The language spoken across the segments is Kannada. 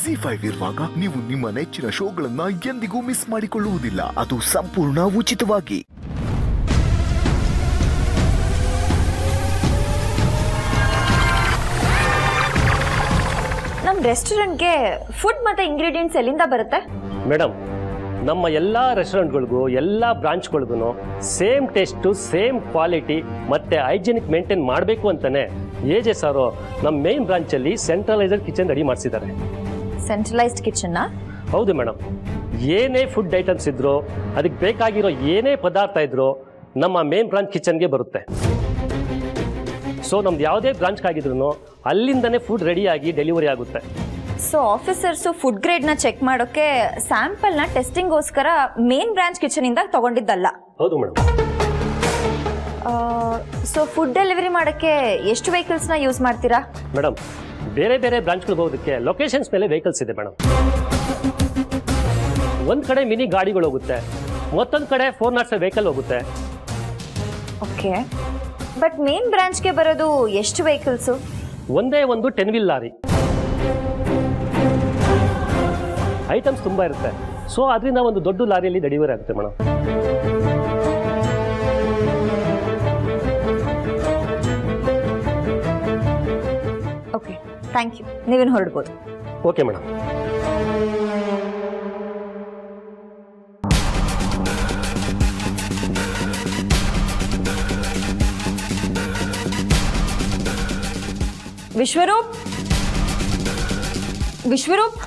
ZEE5 ಇರುವಾಗ ನೀವು ನಿಮ್ಮ ನೆಚ್ಚಿನ ಶೋಗಳನ್ನ ಎಂದಿಗೂ ಮಿಸ್ ಮಾಡಿಕೊಳ್ಳುವುದಿಲ್ಲ. ಅದು ಸಂಪೂರ್ಣ ಉಚಿತವಾಗಿ. ನಮ್ಮ ರೆಸ್ಟೋರೆಂಟ್ಗೆ ಫುಡ್ ಮತ್ತೆ ಇಂಗ್ರೀಡಿಯೆಂಟ್ಸ್ ಎಲ್ಲಿಂದ ಬರುತ್ತೆ? ಮೇಡಮ್, ನಮ್ಮ ಎಲ್ಲ ರೆಸ್ಟೋರೆಂಟ್ಗಳಿಗೂ ಎಲ್ಲ ಬ್ರಾಂಚ್ಗಳಿಗೂ ಸೇಮ್ ಟೇಸ್ಟು, ಸೇಮ್ ಕ್ವಾಲಿಟಿ ಮತ್ತು ಹೈಜಿನಿಕ್ ಮೇಂಟೈನ್ ಮಾಡಬೇಕು ಅಂತಲೇ AJ ಸಾರು ನಮ್ಮ ಮೇನ್ ಬ್ರಾಂಚಲ್ಲಿ ಸೆಂಟ್ರಲೈಸ್ಡ್ ಕಿಚನ್ ರೆಡಿ ಮಾಡಿಸಿದ್ದಾರೆ. ಸೆಂಟ್ರಲೈಸ್ಡ್ ಕಿಚನ್ನ? ಹೌದು ಮೇಡಮ್. ಏನೇ ಫುಡ್ ಐಟಮ್ಸ್ ಇದ್ರೂ, ಅದಕ್ಕೆ ಬೇಕಾಗಿರೋ ಏನೇ ಪದಾರ್ಥ ಇದ್ರೂ ನಮ್ಮ ಮೇನ್ ಬ್ರಾಂಚ್ ಕಿಚನ್ಗೆ ಬರುತ್ತೆ. ಸೊ ನಮ್ದು ಯಾವುದೇ ಬ್ರಾಂಚ್ಗಾಗಿದ್ರು ಅಲ್ಲಿಂದನೇ ಫುಡ್ ರೆಡಿಯಾಗಿ ಡೆಲಿವರಿ ಆಗುತ್ತೆ. ಸೊ ಆಫೀಸರ್ಸು ಫುಡ್ ಗ್ರೇಡ್ನ ಚೆಕ್ ಮಾಡೋಕ್ಕೆ ಸ್ಯಾಂಪಲ್ನ ಟೆಸ್ಟಿಂಗ್ಗೋಸ್ಕರ ಮೇನ್ ಬ್ರಾಂಚ್ ಕಿಚನಿಂದ ತಗೊಂಡಿದ್ದಲ್ಲ? ಹೌದು ಮೇಡಮ್. ಸೊ ಫುಡ್ ಡೆಲಿವರಿ ಮಾಡೋಕ್ಕೆ ಎಷ್ಟು ವೆಹಿಕಲ್ಸ್ನ ಯೂಸ್ ಮಾಡ್ತೀರಾ? ಮೇಡಮ್, ಬೇರೆ ಬೇರೆ ಬ್ರಾಂಚ್ಗಳಿಗೆ ಹೋಗೋದಕ್ಕೆ ಲೊಕೇಶನ್ಸ್ ಮೇಲೆ ವೆಹಿಕಲ್ಸ್ ಇದೆ ಮೇಡಮ್. ಒಂದು ಕಡೆ ಮಿನಿ ಗಾಡಿಗಳು ಹೋಗುತ್ತೆ, ಮತ್ತೊಂದು ಕಡೆ 407 ವೆಹಿಕಲ್ ಹೋಗುತ್ತೆ. ಓಕೆ, ಬಟ್ ಮೇನ್ ಬ್ರಾಂಚ್ಗೆ ಬರೋದು ಎಷ್ಟು ವೆಹಿಕಲ್ಸು? ಒಂದೇ ಒಂದು 10 ವೀಲ್ ಲಾರಿ. ಐಟಮ್ಸ್ ತುಂಬ ಇರುತ್ತೆ, ಸೊ ಅದರಿಂದ ಒಂದು ದೊಡ್ಡ ಲಾರಿಯಲ್ಲಿ ಡೆಲಿವರಿ ಆಗುತ್ತೆ ಮೇಡಮ್. Okay, thank you. ನೀವೇನು ಹೊರಡ್ಬೋದು. Okay madam. Vishwaroop, Vishwaroop,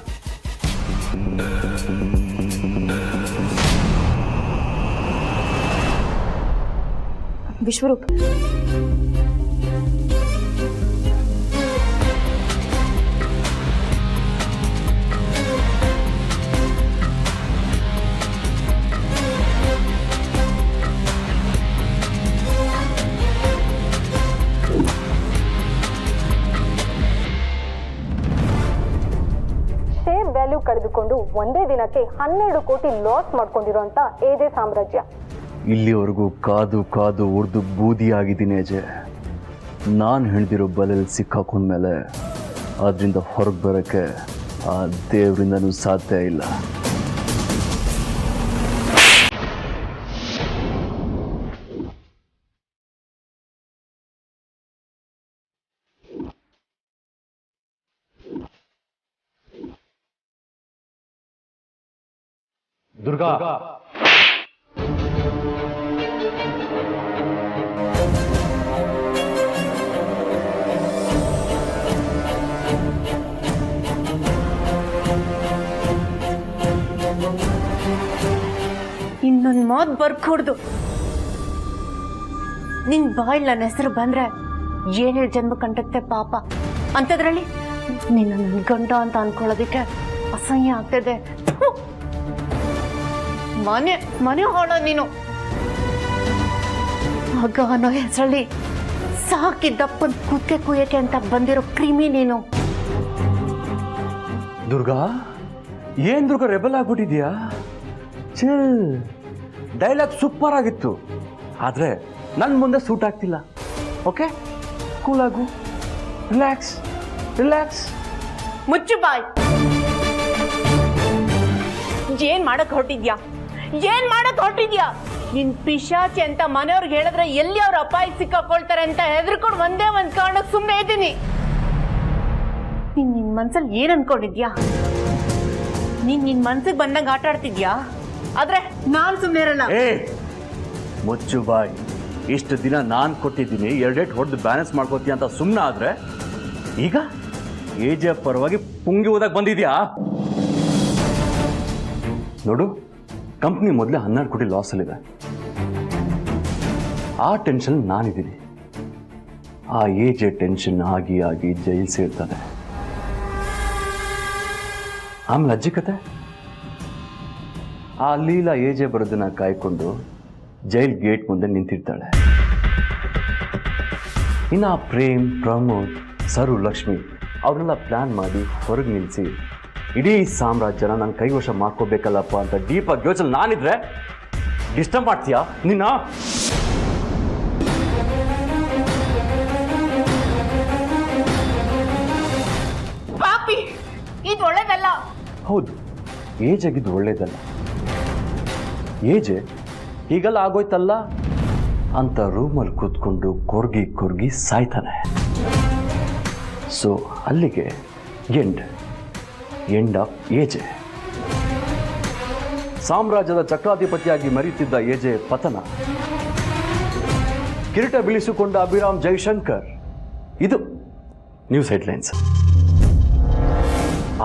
Vishwaroop, share value ಕಳೆದುಕೊಂಡು ಒಂದೇ ದಿನಕ್ಕೆ 12 ಕೋಟಿ ಲಾಸ್ ಮಾಡ್ಕೊಂಡಿರೋಂಥ AJ ಸಾಮ್ರಾಜ್ಯ. ಇಲ್ಲಿವರೆಗೂ ಕಾದು ಕಾದು ಉರ್ದು ಬೂದಿಯಾಗಿದ್ದೀನಿ ಅಜಯ್. ನಾನು ಹಿಡಿದಿರೋ ಬಲೆಯಲ್ಲಿ ಸಿಕ್ಕಾಕೊಂಡ್ಮೇಲೆ ಅದರಿಂದ ಹೊರಗೆ ಬರೋಕ್ಕೆ ಆ ದೇವರಿಂದನೂ ಸಾಧ್ಯ ಇಲ್ಲ. ದುರ್ಗಾ, ಇನ್ನೊಂದು ಮಾತು ಬರ್ಕೊಡ್ದು. ನಿನ್ ಬಾಯ್ ನನ್ನ ಹೆಸರು ಬಂದ್ರೆ ಏನೇಳು ಜನ್ಮ ಕಂಡತ್ತೆ ಪಾಪ. ಅಂಥದ್ರಲ್ಲಿ ನಿನ್ನ ನನ್ನ ಗಂಡ ಅಂತ ಅನ್ಕೊಳ್ಳೋದಕ್ಕೆ ಅಸಹ್ಯ ಆಗ್ತದೆ. ಮನೆ ಮನೆ ಹೊಳ ನೀನು. ಮಗ ಅನ್ನೋ ಹೆಸರಲ್ಲಿ ಸಾಕಿದ್ದಪ್ಪನ ಕುಕ್ಕೆ ಕುಯ್ಯಕ್ಕೆ ಅಂತ ಬಂದಿರೋ ಕ್ರಿಮಿ ನೀನು. ದುರ್ಗಾ, ಏನ್ ದುರ್ಗಾ ರೆಬಲ್ ಆಗ್ಬಿಟ್ಟಿದ್ಯಾ? ಚಿಲ್, ಡೈಲಾಗ್ ಸೂಪರ್ ಆಗಿತ್ತು, ಆದರೆ ನನ್ನ ಮುಂದೆ ಸೂಟ್ ಆಗ್ತಿಲ್ಲ. ಓಕೆ, ಕೂಲ್ ಆಗು, ರಿಲ್ಯಾಕ್ಸ್ ರಿಲ್ಯಾಕ್ಸ್. ಮುಚ್ಚು ಬಾಯ್. ಏನ್ ಮಾಡಕ್ ಹೊರಟಿದ್ಯಾ? ಏನ್ ಮಾಡಕ್ ಹೊರಟಿದ್ಯಾ? ನಿನ್ ಪಿಶಾಚಿ ಅಂತ ಮನೆಯವ್ರಿಗೆ ಹೇಳಿದ್ರೆ ಎಲ್ಲಿ ಅವ್ರ ಅಪಾಯಕ್ಕೆ ಸಿಕ್ಕಾಕೊಳ್ತಾರೆ ಅಂತ ಹೆದರ್ಕೊಂಡು ಒಂದೇ ಒಂದ್ ಕಾರಣಕ್ಕೆ ಸುಮ್ಮನೆ ಇದ್ದೀನಿ. ನಿನ್ ಮನ್ಸಲ್ಲಿ ಏನ್ ಅನ್ಕೊಂಡಿದ್ಯಾ? ನಿನ್ ಮನ್ಸಿಗೆ ಬಂದಂಗ ಆಟ ಆಡ್ತಿದ್ಯಾ? ಆದ್ರೆ ನಾನ್ ಸುಮ್ಮನೆ ಇರಲ್ಲ. ಮುಚ್ಚು ಬಾಯ್. ಇಷ್ಟು ದಿನ ನಾನು ಕೊಟ್ಟಿದ್ದೀನಿ, 2 ಹೊಡೆದು ಬ್ಯಾಲೆನ್ಸ್ ಮಾಡ್ಕೋತೀಯ ಅಂತ ಸುಮ್ಮನೆ ಆದ್ರೆ ಈಗ AJ ಪರವಾಗಿ ಪುಂಗಿ ಓದಕ್ಕೆ ಬಂದಿದ್ಯಾ? ನೋಡು, ಕಂಪ್ನಿ ಮೊದಲೇ 12 ಕೋಟಿ ಲಾಸಲ್ಲಿದೆ. ಆ ಟೆನ್ಷನ್ ನಾನಿದ್ದೀನಿ. ಆ AJ ಟೆನ್ಷನ್ ಆಗಿ ಆಗಿ ಜೈಲ್ ಸೇರ್ತಾನೆ. ಆಮೇಲೆ ಅಜ್ಜಿ ಕತೆ, ಆ ಲೀಲಾ AJ ಬರೋದನ್ನ ಕಾಯ್ಕೊಂಡು ಜೈಲ್ ಗೇಟ್ ಮುಂದೆ ನಿಂತಿರ್ತಾಳೆ. ಇನ್ನು ಆ ಪ್ರೇಮ್, ಪ್ರಮೋದ್, ಸರು, ಲಕ್ಷ್ಮಿ ಅವ್ರನ್ನೆಲ್ಲ ಪ್ಲಾನ್ ಮಾಡಿ ಹೊರಗೆ ನಿಲ್ಲಿಸಿ ಇಡೀ ಸಾಮ್ರಾಜ್ಯನ ನನ್ನ ಕೈವಶ ಮಾಡ್ಕೋಬೇಕಲ್ಲಪ್ಪ ಅಂತ ಡೀಪಾಗಿ ಯೋಚನೆ ನಾನಿದ್ರೆ ಡಿಸ್ಟರ್ಬ್ ಮಾಡ್ತೀಯಾ ನಿನ್ನ? ಪಾಪಿ, ಇದು ಒಳ್ಳೇದಲ್ಲ. ಒಳ್ಳೇದಲ್ಲ. ಹೌದು, ಏಜ್ ಆಗಿದ್ದು ಒಳ್ಳೇದಲ್ಲ. ಏಜೆ ಹೀಗೆಲ್ಲ ಆಗೋಯ್ತಲ್ಲ ಅಂತ ರೂಮಲ್ಲಿ ಕೂತ್ಕೊಂಡು ಕೊರ್ಗಿ ಸಾಯ್ತಾನೆ. ಸೊ ಅಲ್ಲಿಗೆ ಎಂಡ್ ಆಫ್ ಏಜೆ. ಸಾಮ್ರಾಜ್ಯದ ಚಕ್ರಾಧಿಪತಿಯಾಗಿ ಮರೆಯುತ್ತಿದ್ದ ಏಜೆ ಪತನ. ಕಿರೀಟ ಬೀಳಿಸಿಕೊಂಡ ಅಭಿರಾಮ್ ಜೈಶಂಕರ್. ಇದು ನ್ಯೂಸ್ ಹೆಡ್ಲೈನ್ಸ್.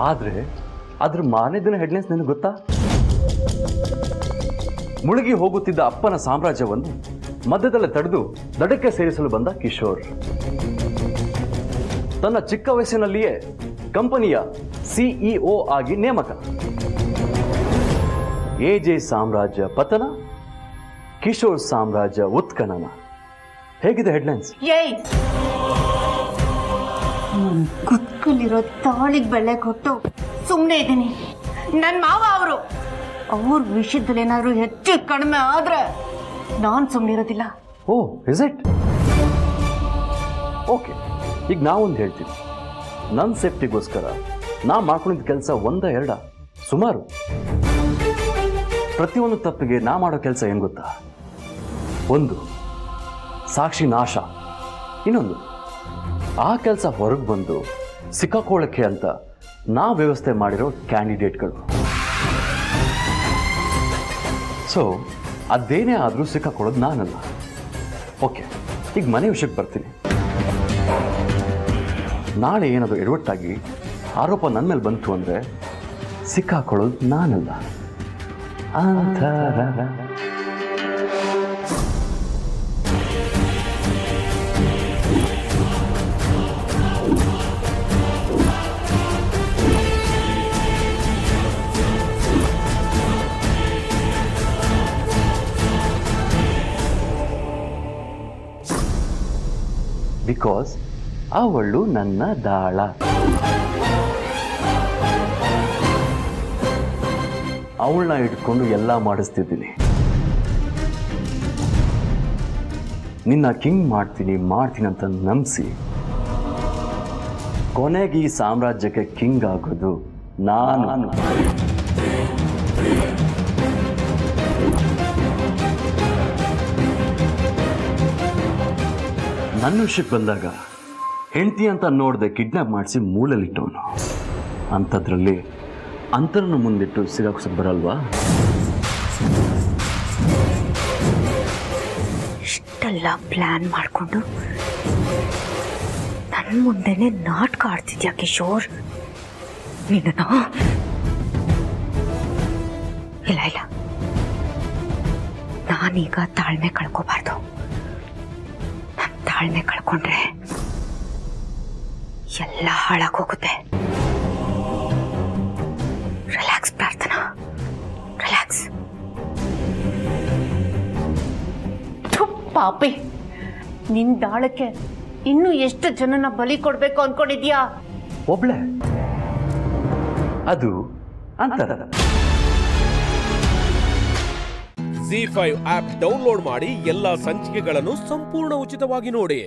ಆದರೆ ಅದ್ರ ಮಾರನೇ ದಿನ ಹೆಡ್ಲೈನ್ಸ್ ನಿನಗೆ ಗೊತ್ತಾ? ಮುಳುಗಿ ಹೋಗುತ್ತಿದ್ದ ಅಪ್ಪನ ಸಾಮ್ರಾಜ್ಯವನ್ನು ಮಧ್ಯದಲ್ಲೇ ತಡೆದು ದಡಕ್ಕೆ ಸೇರಿಸಲು ಬಂದ ಕಿಶೋರ್. ತನ್ನ ಚಿಕ್ಕ ವಯಸ್ಸಿನಲ್ಲಿಯೇ ಕಂಪನಿಯ ಸಿಇಒ ಆಗಿ ನೇಮಕ. ಎಜೆ ಸಾಮ್ರಾಜ್ಯ ಪತನ, ಕಿಶೋರ್ ಸಾಮ್ರಾಜ್ಯ ಉತ್ಖನನ. ಹೇಗಿದೆ ಹೆಡ್ಲೈನ್ಸ್? ಏಯ್, ಕುತ್ಕಲ್ಲಿರೋ ತಾಳಿಗೆ ಬೆಲೆ ಕೊಟ್ಟು ಸುಮ್ಮನೆ ಇದ್ದೀನಿ. ನನ್ನ ಮಾವ ಅವರು ಅವ್ರ ವಿಷಯದಲ್ಲಿ ಏನಾದ್ರು ಹೆಚ್ಚು ಕಡಿಮೆ ಆದ್ರೆ ನಾನು ಸುಮ್ಮನಿರೋದಿಲ್ಲ. ಓ, ಇಸ್ ಇಟ್? ಓಕೆ, ಈಗ ನಾವೊಂದು ಹೇಳ್ತೀನಿ. ನನ್ನ ಸೇಫ್ಟಿಗೋಸ್ಕರ ನಾ ಮಾಡ್ಕೊಂಡಿದ್ದ ಕೆಲಸ ಒಂದ ಎರಡ ಸುಮಾರು. ಪ್ರತಿಯೊಂದು ತಪ್ಪಿಗೆ ನಾ ಮಾಡೋ ಕೆಲಸ ಏನು ಗೊತ್ತಾ? ಒಂದು, ಸಾಕ್ಷಿ ನಾಶ. ಇನ್ನೊಂದು, ಆ ಕೆಲಸ ಹೊರಗೆ ಬಂದು ಸಿಕ್ಕಾಕೊಳ್ಳೋಕ್ಕೆ ಅಂತ ನಾ ವ್ಯವಸ್ಥೆ ಮಾಡಿರೋ ಕ್ಯಾಂಡಿಡೇಟ್ಗಳು. ಸೊ ಅದೇನೇ ಆದರೂ ಸಿಕ್ಕಾಕೊಳ್ಳೋದು ನಾನಲ್ಲ. ಓಕೆ, ಈಗ ಮನೆ ವಿಷಯಕ್ಕೆ ಬರ್ತೀನಿ. ನಾಳೆ ಏನಾದರೂ ಎಡವಟ್ಟಾಗಿ ಆರೋಪ ನನ್ನ ಮೇಲೆ ಬಂತು ಅಂದರೆ ಸಿಕ್ಕಾಕೊಳ್ಳೋದು ನಾನಲ್ಲ. ಅಂತರ ಬಿಕಾಸ್ ಅವಳು ನನ್ನ ದಾಳ. ಅವಳನ್ನ ಇಟ್ಕೊಂಡು ಎಲ್ಲ ಮಾಡಿಸ್ತಿದ್ದೀನಿ. ನಿನ್ನ ಕಿಂಗ್ ಮಾಡ್ತೀನಿ ಅಂತ ನಂಬಿಸಿ ಕೊನೆಗೆ ಈ ಸಾಮ್ರಾಜ್ಯಕ್ಕೆ ಕಿಂಗ್ ಆಗೋದು ನಾನು. ನನ್ನ ವಿಷಯಕ್ಕೆ ಬಂದಾಗ ಹೆಂಡತಿ ಅಂತ ನೋಡದೆ ಕಿಡ್ನಾಪ್ ಮಾಡಿಸಿ ಮೂಲಲ್ಲಿಟ್ಟವನು. ಅಂಥದ್ರಲ್ಲಿ ಅಂತರನ್ನು ಮುಂದಿಟ್ಟು ಸಿಗಾಕ್ಸಕ್ಕೆ ಬರಲ್ವಾ? ಇಷ್ಟೆಲ್ಲ ಪ್ಲಾನ್ ಮಾಡಿಕೊಂಡು ನನ್ನ ಮುಂದೆನೆ ನಾಟಕ ಆಡ್ತಿದ್ಯಾ ಕಿಶೋರ್? ನಿನ್ನ ಇಲ್ಲ, ನಾನೀಗ ತಾಳ್ಮೆ ಕಳ್ಕೋಬಾರ್ದು. ನಾನು ತಾಳ್ಮೆ ಕಳ್ಕೊಂಡ್ರೆ ಎಲ್ಲ ಹಾಳಾಗೋಗುತ್ತೆ. ರಿಲ್ಯಾಕ್ಸ್ ಪ್ರಾರ್ಥನಾ, ರಿಲ್ಯಾಕ್ಸ್. ಪಾಪಿ, ನಿನ್ ದಾಳಕ್ಕೆ ಇನ್ನು ಎಷ್ಟು ಜನನ ಬಲಿ ಕೊಡ್ಬೇಕು ಅನ್ಕೊಂಡಿದ್ಯಾ? ಒಬ್ಳೆ ಅದು ಅಂತರ. ZEE5 ಆಪ್ ಡೌನ್ಲೋಡ್ ಮಾಡಿ ಎಲ್ಲಾ ಸಂಚಿಕೆಗಳನ್ನು ಸಂಪೂರ್ಣ ಉಚಿತವಾಗಿ ನೋಡಿ.